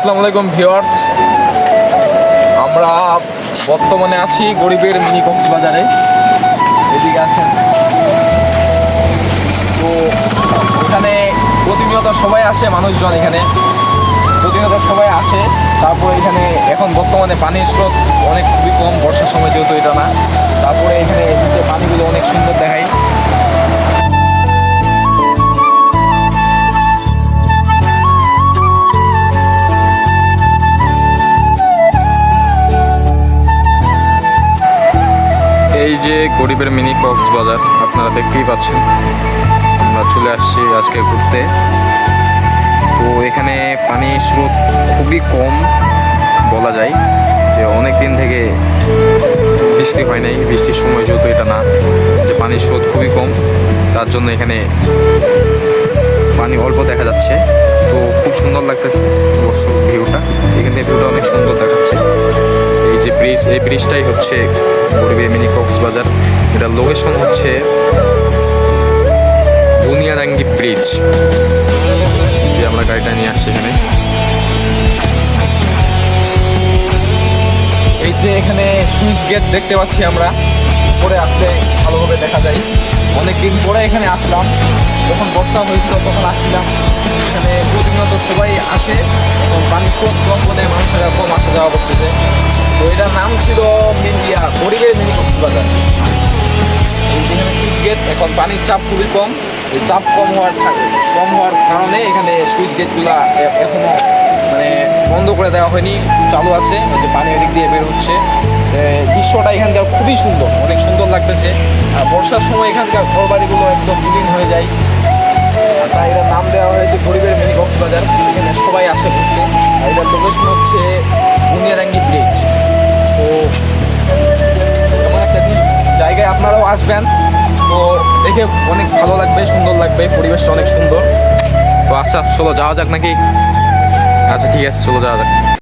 আসসালামু আলাইকুম ভিউয়ার্স, আমরা বর্তমানে আছি গরিবের মিনি কক্সবাজারে। এদিকে আছেন তো এখানে প্রতিনিয়ত সবাই আসে, মানুষজন এখানে প্রতিনিয়ত সবাই আসে। তারপরে এখানে এখন বর্তমানে পানির স্রোত অনেক খুবই কম, বর্ষার সময় যেহেতু এটা না। তারপরে এখানে যে পানিগুলো অনেক সুন্দর দেখায়। এই যে গরিবের মিনি কক্সবাজার আপনারা দেখতেই পাচ্ছেন। আমরা চলে আসছি আজকে ঘুরতে। তো এখানে পানির স্রোত খুবই কম বলা যায়, যে অনেক দিন থেকে বৃষ্টি হয় নাই। বৃষ্টির সময় যেহেতু এটা না, যে পানির স্রোত খুবই কম, তার জন্য এখানে পানি অল্প দেখা যাচ্ছে। তো খুব সুন্দর লাগতেছে অবশ্য ভিউটা, এখান থেকে ভিউটা অনেক সুন্দর দেখাচ্ছে। এই যে ব্রিজ, এই ব্রিজটাই হচ্ছে গরিবের মিনি কক্সবাজার। এটার লোকেশন হচ্ছে বুনিয়াদাঙ্গি ব্রিজ। যে আমরা গাড়িটা নিয়ে আসছি এখানে। এই যে এখানে সুইচ গেট দেখতে পাচ্ছি আমরা, পরে আসলে ভালোভাবে দেখা যায়। অনেকদিন পরে এখানে আসলাম, যখন বর্ষা হয়েছিল তখন আসছিলাম। এখানে প্রতিনিয়ত সবাই আসে, এবং পানির স্রোত কম বলে মানুষেরা কম আসা যাওয়া করতেছে। তো এটার নাম ছিল গরিবের মিনি কক্সবাজার। এই যেখানে সুইচ গেট, এখন পানির চাপ খুবই কম। এই চাপ কম হওয়ার কারণে এখানে সুইচ গেটগুলো এখনো মানে বন্ধ করে দেওয়া হয়নি, চালু আছে। যে পানি এদিক দিয়ে বের হচ্ছে। দৃশ্যটা এখানকার খুবই সুন্দর, অনেক সুন্দর লাগতেছে। আর বর্ষার সময় এখানকার ঘরবাড়িগুলো একদম বিলীন হয়ে যায়। আর তাই এটার নাম দেওয়া হয়েছে গরিবের মিনি কক্সবাজার। এখানে সবাই আসে ঘুরতে। আর এটার লোকেশন হচ্ছে বুনিয়াদাঙ্গি ব্রিজ। তো এমন একটা জায়গায় আপনারাও আসবেন, তো দেখে অনেক ভালো লাগবে, সুন্দর লাগবে, পরিবেশটা অনেক সুন্দর। তো আচ্ছা, চলো যাওয়া যাক নাকি? আচ্ছা ঠিক আছে, চলো যাওয়া যাক।